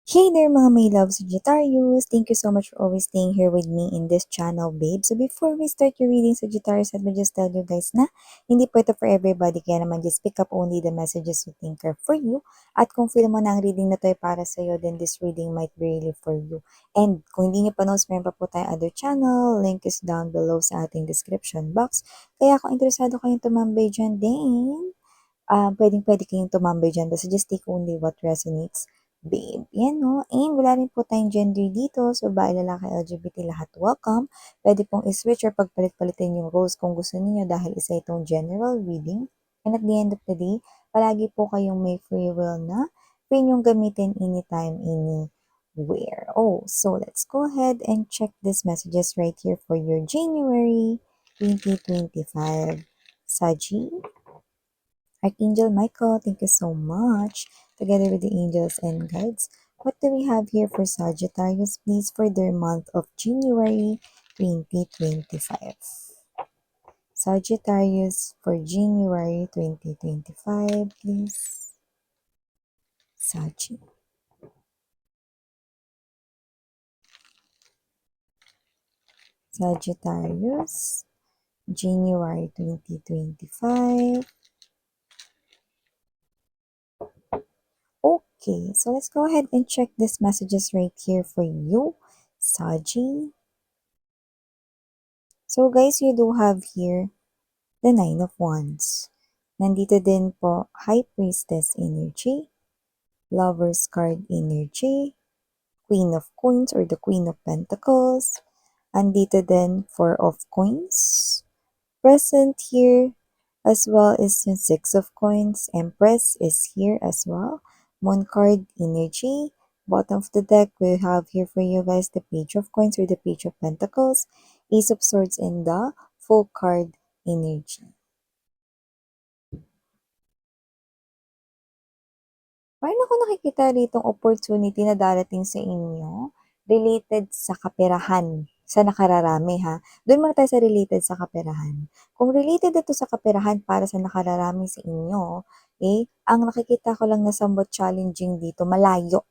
Hey there mga my love Sagittarius! Thank you so much for always staying here with me in this channel, babe. So before we start your reading, Sagittarius, let me just tell you guys na hindi po ito for everybody. Kaya naman just pick up only the messages you think are for you. At kung feel mo na ang reading na to ay para sa'yo, then this reading might be really for you. And kung hindi nyo pa knows, meron pa po tayong other channel. Link is down below sa ating description box. Kaya kung interesado kayong tumambay dyan din, pwedeng-pwede kayong tumambay dyan. Basta just take only what resonates, babe. Yan, no? And wala rin po tayong gender dito. So, bae, lalaki, LGBT, lahat welcome. Pwede pong i-switch or pagpalit-palitin yung roles kung gusto niyo dahil isa itong general reading. And at the end of the day, palagi po kayong may free will na pwede niyong gamitin anytime, anywhere. Oh, so let's go ahead and check these messages right here for your January 2025. Saji, Archangel Michael, thank you so much. Together with the angels and guides, what do we have here for Sagittarius, please, for their month of January 2025? Sagittarius for January 2025, please. Saggy. Sagittarius, January 2025. Okay, so let's go ahead and check these messages right here for you, Saji. So guys, you do have here the Nine of Wands. Nandito din po, High Priestess energy, Lover's card energy, Queen of Coins or the Queen of Pentacles. Andito din Four of Coins. Present here as well is yung Six of Coins. Empress is here as well. Moon card energy. Bottom of the deck, we have here for you guys the Page of Coins or the Page of Pentacles, Ace of Swords, and the Full card energy. Meron ako nakikita ditong opportunity na darating sa inyo related sa kaperahan, sa nakararami ha. Doon muna tayo sa related sa kaperahan. Kung related ito sa kaperahan para sa nakararami sa inyo, ang nakikita ko lang na somewhat challenging dito, malayo.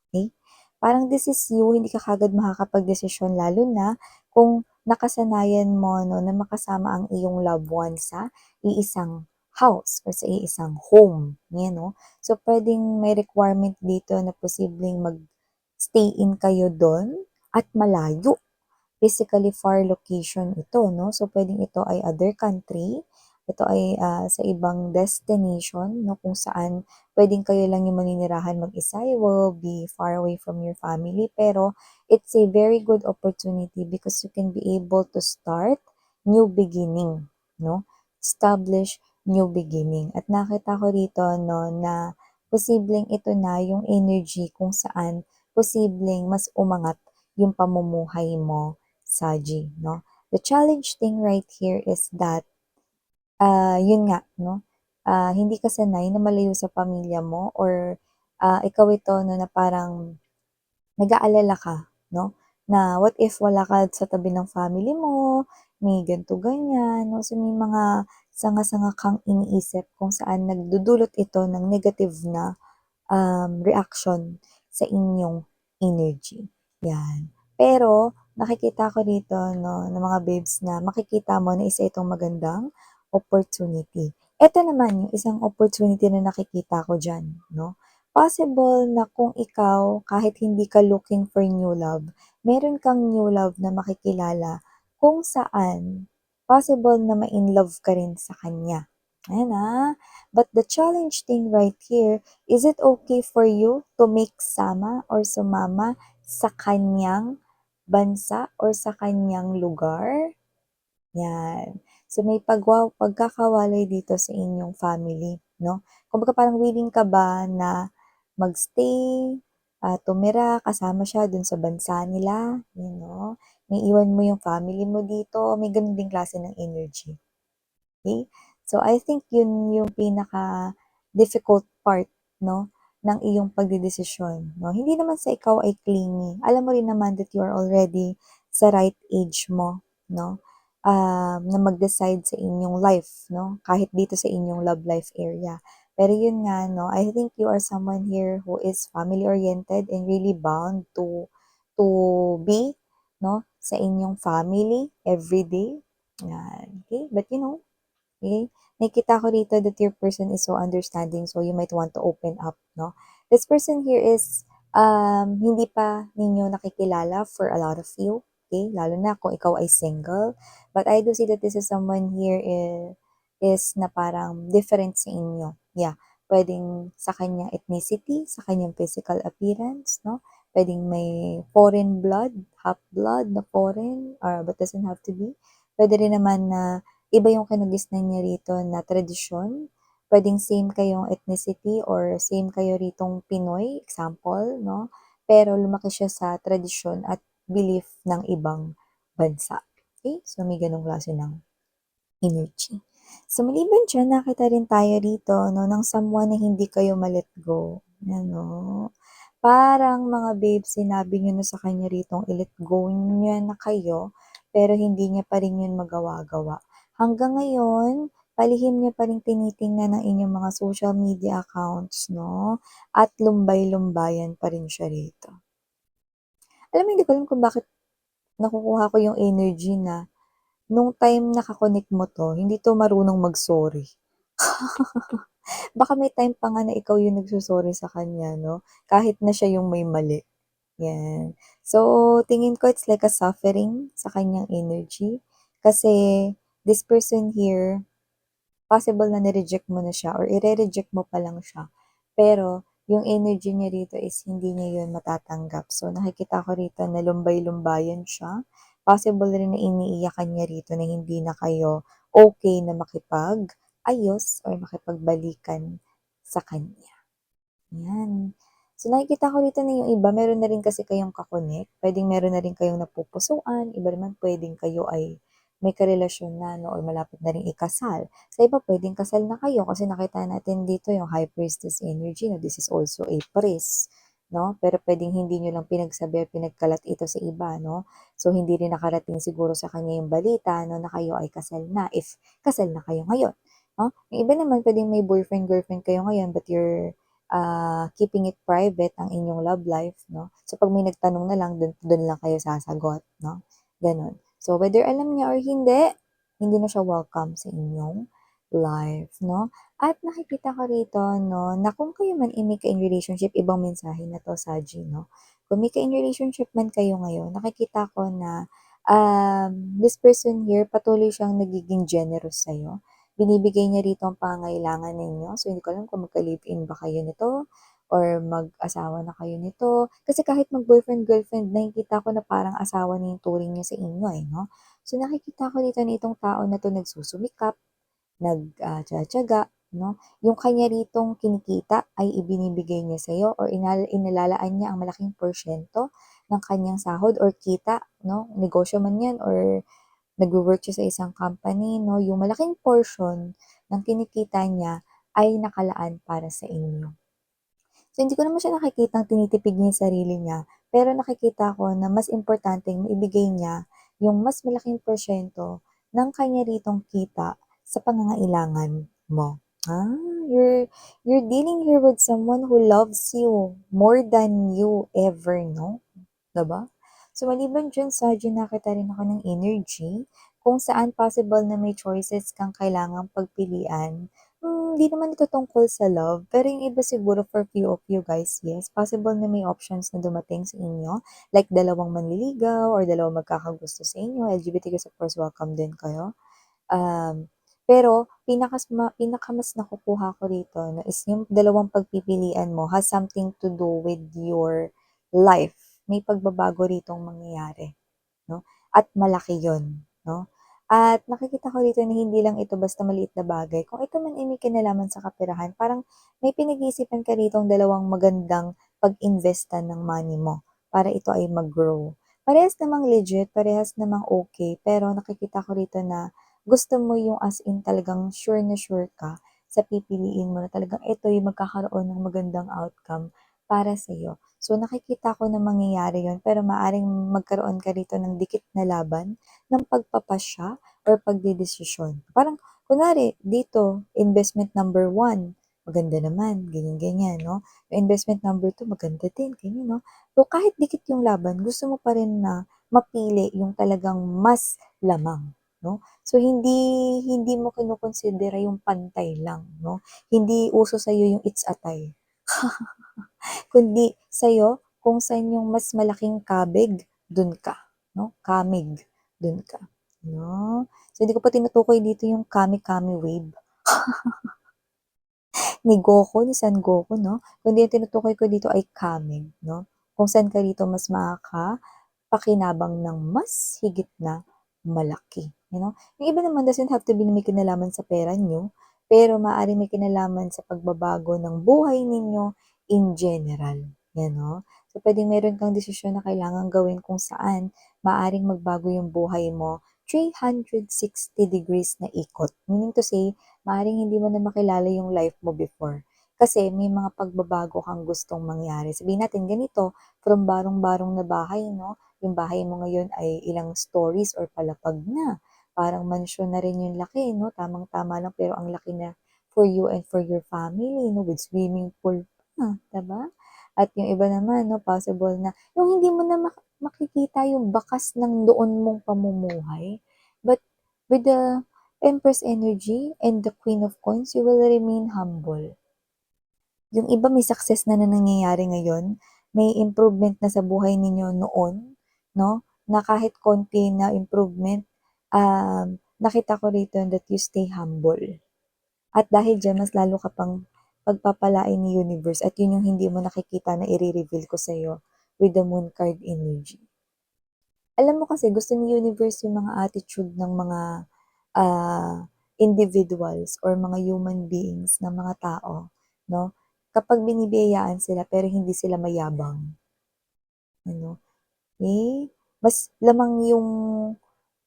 Okay? Parang this is you, hindi ka kagad makakapag-desisyon lalo na kung nakasanayan mo no, na makasama ang iyong loved one sa iisang house or sa iisang home. Yan, no? So, pwedeng may requirement dito na posibleng mag-stay in kayo doon at malayo. Physically far location ito, no? So, pwedeng ito ay other country, ito ay sa ibang destination, no? Kung saan pwedeng kayo lang yung maninirahan mag-isa, you will be far away from your family, pero it's a very good opportunity because you can be able to start new beginning, no? Establish new beginning. At nakita ko dito, no, na posibleng ito na yung energy kung saan posibleng mas umangat yung pamumuhay mo, Saji, no? The challenge thing right here is that, yun nga, no? Hindi ka sanay na malayo sa pamilya mo or ikaw ito, no, na parang nag-aalala ka, no? Na what if wala ka sa tabi ng family mo, may ganito ganyan, no? So may mga sanga-sanga kang iniisip kung saan nagdudulot ito ng negative na reaction sa inyong energy. Yan. Pero, nakikita ko dito, no, ng mga babes na makikita mo na isa itong magandang opportunity. Ito naman yung isang opportunity na nakikita ko dyan, no? Possible na kung ikaw, kahit hindi ka looking for new love, meron kang new love na makikilala kung saan possible na ma-in love ka rin sa kanya. Ayan But the challenge thing right here, is it okay for you to make sama or sumama sa kanyang bansa or sa kanyang lugar? Yan. So may pagkakawalay dito sa inyong family, no? Kumbaga parang willing ka ba na magstay, tumira, kasama siya dun sa bansa nila, May iwan mo yung family mo dito, may ganun ding klase ng energy. Okay? So, I think yun yung pinaka-difficult part, no, ng iyong pagdedesisyon, no? Hindi naman sa ikaw ay clingy. Alam mo rin naman that you are already sa right age mo, no, na mag-decide sa inyong life, no, kahit dito sa inyong love life area. Pero yun nga 'no, I think you are someone here who is family-oriented and really bound to be 'no, sa inyong family everyday, yan, okey. But okay, nakikita ko rito that your person is so understanding, so you might want to open up 'no. This person here is, hindi pa ninyo nakikilala for a lot of you, okay, lalo na kung ikaw ay single. But I do see that this is someone here is na parang different sa inyo. Yeah, puwedeng sa kanyang ethnicity, sa kanyang physical appearance 'no, puwedeng may foreign blood, half blood na foreign, but doesn't have to be. Puwede rin naman na iba yung kinagisnan niya rito na tradisyon, puwedeng same kayong ethnicity or same kayo ritong Pinoy, example 'no, pero lumaki siya sa tradisyon at belief ng ibang bansa. Okay, so may gano'ng klase ng energy. So maliban diyan nakita rin tayo rito 'no ng someone na hindi kayo ma-let go, ano. Parang mga babe sinabi niyo na sa kanya ritong i-let go niya na kayo, pero hindi niya pa rin yun magawa-gawa. Hanggang ngayon, palihim niya pa ring tinitingnan ang inyong mga social media accounts 'no, at lumbay-lumbayan pa rin siya rito. Alam mo hindi ko alam kung bakit nakukuha ko yung energy na nung time na ka-connect mo 'to, hindi 'to marunong mag-sorry. Baka may time pa nga na ikaw yung nagso-sorry sa kanya 'no, kahit na siya yung may mali, 'yan. So, tingin ko it's like a suffering sa kanyang energy, kasi this person here, possible na ni-reject mo na siya or ire-reject mo pa lang siya, pero yung energy niya rito is hindi niya yun matatanggap. So, nakikita ko rito na lumbay-lumbayan siya, possible rin na iniiyakan niya rito na hindi na kayo okay na makipag-ayos or makipagbalikan sa kanya. 'Yan. So, nakikita ko rito na yung iba meron na rin kasi kayong ka-connect, puwedeng meron na rin kayong napupusuan, iba naman puwedeng kayo ay may karelasyon na 'no or malapit na ring ikasal. Sa iba puwedeng kasal na kayo kasi nakita natin dito yung High Priestess energy na this is also a priest 'no, pero puwedeng hindi niyo lang pinagsabi or pinagkalat ito sa iba 'no. So, hindi rin nakarating siguro sa kanya yung balita 'no na kayo ay kasal na, if kasal na kayo ngayon 'no. Yung iba naman puwedeng may boyfriend, girlfriend kayo ngayon but you're keeping it private ang inyong love life 'no. So 'pag may nagtanong na lang dun lang kayo sasagot 'no, gano'n. So whether alam niya or hindi, hindi na siya welcome sa inyong life 'no. At nakikita ko rito 'no, na kung kayo man ay may ka-in relationship, ibang mensahe na 'to, Saji 'no. Kung may ka-in relationship man kayo ngayon, nakikita ko na, this person here patuloy siyang nagiging generous sa'yo. Binibigay niya rito ang pangangailangan ninyo. So, hindi ko alam kung magka-live-in ba kayo nito or mag-asawa na kayo nito. Kasi kahit mag-boyfriend, girlfriend, nakikita ko na parang asawa na yung turing niya sa inyo eh, 'no? So, nakikita ko dito na itong tao na 'to nagsusumikap, tiyaga-tiyaga, 'no? Yung kanya ritong kinikita ay ibinibigay niya sa'yo or inilalaan niya ang malaking porsyento ng kanyang sahod or kita, 'no? Negosyo man 'yan or nagwo-work siya sa isang company 'no, yung malaking portion ng kinikita niya ay nakalaan para sa inyo. So, hindi ko naman siya nakikitang tinitipid niya yung sarili niya, pero nakikita ko na mas importanteng maibigay niya yung mas malaking porsyento ng kanya ritong kita sa pangangailangan mo. Ah, you're dealing here with someone who loves you more than you ever know. 'Di ba? So, maliban diyan Saji, nakita rin ako ng energy kung saan possible na may choices kang kailangang pagpilian. Hindi naman ito tungkol sa love, pero yung iba siguro for few of you guys, yes, possible na may options na dumating sa inyo, like dalawang manliligaw or dalawang magkakagusto sa inyo, LGBTQ supporters, welcome din kayo. Pero pinakamas nakukuha ko rito 'no, is yung dalawang pagpipilian mo has something to do with your life. May pagbabago ritong mangyayari 'no, at malaki yon 'no. At nakikita ko dito na hindi lang ito basta maliit na bagay, kung ito man ay may kinalaman sa kaperahan, parang may pinag-iisipan ka ritong dalawang magandang pag-investa ng money mo para ito ay mag-grow. Parehas namang legit, parehas namang okay, pero nakikita ko rito na gusto mo yung as in talagang sure na sure ka sa pipiliin mo na talagang ito yung magkakaroon ng magandang outcome para sa'yo. So, nakikita ko na mangyayari yon pero maaring magkaroon ka rito ng dikit na laban ng pagpapasya or pagdedesisyon. Parang kunwari dito, investment number one, maganda naman, ganyan-ganyan, 'no? Yung investment number 2 maganda din, ganyan, 'no? So, kahit dikit yung laban, gusto mo pa rin na mapili yung talagang mas lamang, 'no? So, hindi hindi mo kinokonsidera yung pantay lang, 'no? Hindi uso sa'yo yung it's a tie, kundi sa'yo kung saan yung mas malaking kabig, dun ka, 'no? Kamig, dun ka, 'no? So, hindi ko pa tinutukoy dito yung kami-kami wave ni Goku, ni Son Goku, 'no? Kundi ang tinutukoy ko dito ay kamig, 'no? Kung saan ka rito mas makakapakinabang ng mas higit na malaki, you know? Yung iba naman doesn't have to be na may kinalaman sa pera niyo, pero maaaring may kinalaman sa pagbabago ng buhay ninyo in general, yan, 'no? So, puwedeng meron kang desisyon na kailangang gawin kung saan maaaring magbago yung buhay mo 360 degrees na ikot. Meaning to say, maaaring hindi mo na makilala yung life mo before. Kasi may mga pagbabago kang gustong mangyari. Sabihin natin ganito, from barong-barong na bahay, no? Yung bahay mo ngayon ay ilang stories or palapag na. Parang mansyon na rin yung laki, no? Tamang-tama lang pero ang laki na for you and for your family, no? With swimming pool pa, diba? At yung iba naman, no? Possible na yung hindi mo na makikita yung bakas ng doon mong pamumuhay. But with the Empress energy and the Queen of Coins, you will remain humble. Yung iba may success na nangyayari ngayon, may improvement na sa buhay ninyo noon, 'no, na kahit konti na improvement, nakita ko rito that you stay humble. At dahil diyan mas lalo ka pang pagpapalain ni universe at yun yung hindi mo nakikita na ire-reveal ko sa'yo with the moon card energy. Alam mo kasi gusto ni universe yung mga attitude ng mga, ah, individuals or mga human beings na mga tao, 'no? Kapag binibiyayaan sila pero hindi sila mayabang, ano, mas lamang yung,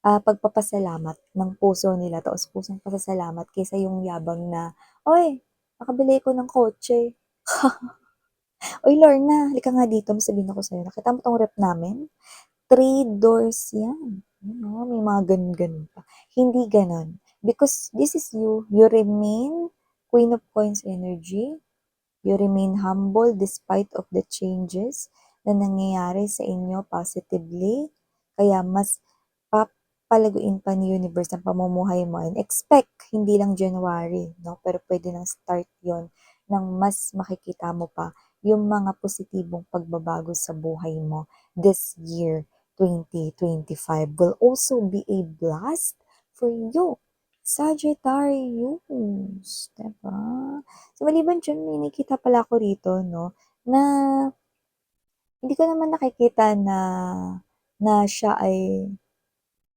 pagpapasalamat ng puso nila, taos-pusong pasasalamat kaysa yung yabang na, "Uy, nakabili ako ng kotse." "Uy, Lorna, halika nga dito may sabihin ako sa'yo, nakita mo 'tong ref namin? 3 doors 'yan." May mga gano'n-gano'n pa. Hindi gano'n, because this is you, you remain Queen of Coins energy, you remain humble despite of the changes na nangyayari sa inyo positively, kaya mas papalaguin pa ni universe ang pamumuhay mo and expect hindi lang January, 'no, pero puwede ng start 'yon ng mas makikita mo pa yung mga positibong pagbabago sa buhay mo this year, 2025 will also be a blast for you, Sagittarius, 'di ba? So, maliban diyan may nakikita pala ako rito 'no, na hindi ko naman nakikita na na siya ay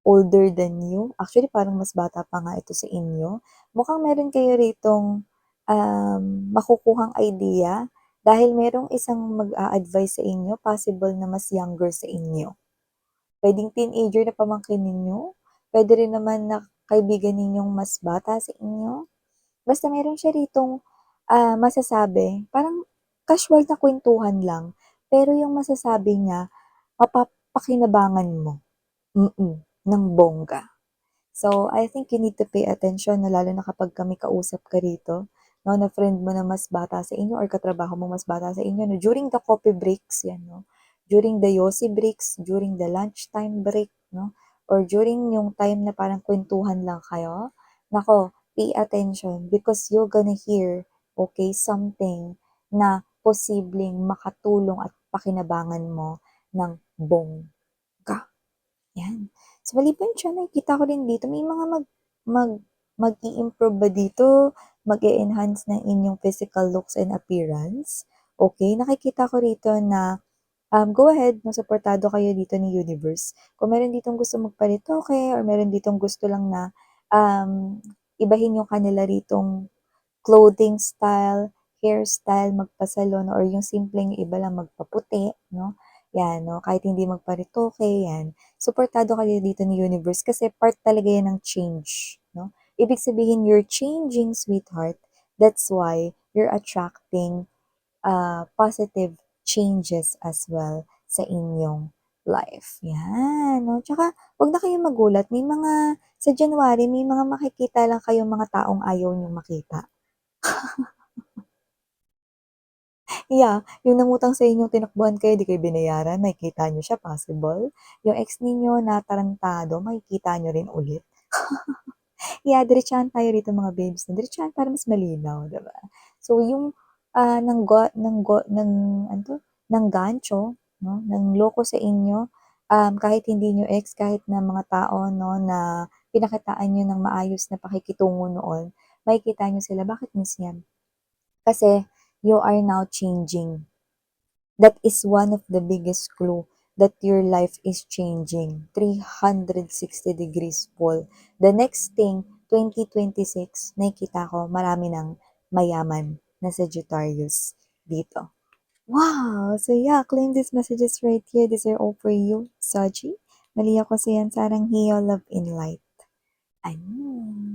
older than you. Actually, parang mas bata pa nga ito sa inyo. Mukhang meron kayo ritong, makukuhang idea dahil merong isang mag-a-advice sa inyo, possible na mas younger sa inyo. Puwedeng teenager na pamangkin ninyo, puwede rin naman na kaibigan ninyong mas bata sa inyo. Basta meron siya ritong, masasabi, parang casual na kuwentuhan lang, pero yung masasabi niya mapapakinabangan mo, ng bongga. So, I think you need to pay attention 'no, lalo na kapagka may kausap ka rito 'no, na friend mo na mas bata sa inyo or katrabaho mo mas bata sa inyo 'no, during the coffee breaks 'yan 'no, during the yosi breaks, during the lunchtime break 'no, or during yung time na parang kuwentuhan lang kayo, naku, pay attention because you're gonna hear, okay, something na posibleng makatulong at pakinabangan mo ng bongga. 'Yan. So, maliban diyan nakikita ko rin dito may mga mag mag-i-improve ba dito, mag-e-enhance ng inyong physical looks and appearance, okey. Nakikita ko rito na, go ahead, suportado kayo dito ni universe. Kung meron ditong gustong magparetoke or meron ditong gusto lang na, ibahin yung kanila ritong clothing style, hairstyle, magpa-salon or yung simpleng iba lang magpaputi 'no, 'yan 'no, kahit hindi magparetoke 'yan. Suportado kayo dito ni universe kasi part talaga 'yan ng change 'no. Ibig sabihin you're changing, sweetheart, that's why you're attracting, positive changes as well sa inyong life, 'yan 'no. Tsaka 'wag na kayong magulat may mga sa January may mga makikita lang kayong mga taong ayaw niyong makita. Yeah, yung nangutang sa inyong tinakbuhan kayo, 'di kayo binayaran, makikita niyo siya, possible. Yung ex ninyo na tarantado, makikita niyo rin ulit. Yeah, diretsahan tayo rito mga babes, diretsahan para mas malinaw, 'di ba? So yung, ano 'to, nanggancho 'no, nangloko sa inyo, kahit hindi niyo ex, kahit na mga tao 'no, na pinakitaan niyo ng maayos na pakikitungo noon, makikita niyo sila. Bakit miss 'yan? Kasi you are now changing. That is one of the biggest clue that your life is changing. 360 degrees full. The next thing, 2026, nakikita ko marami ng mayaman na Sagittarius dito. Wow! So yeah, claim these messages right here. These are all for you, Saji. Mali ako sa yan, sarang heal, love, in light. Ayun.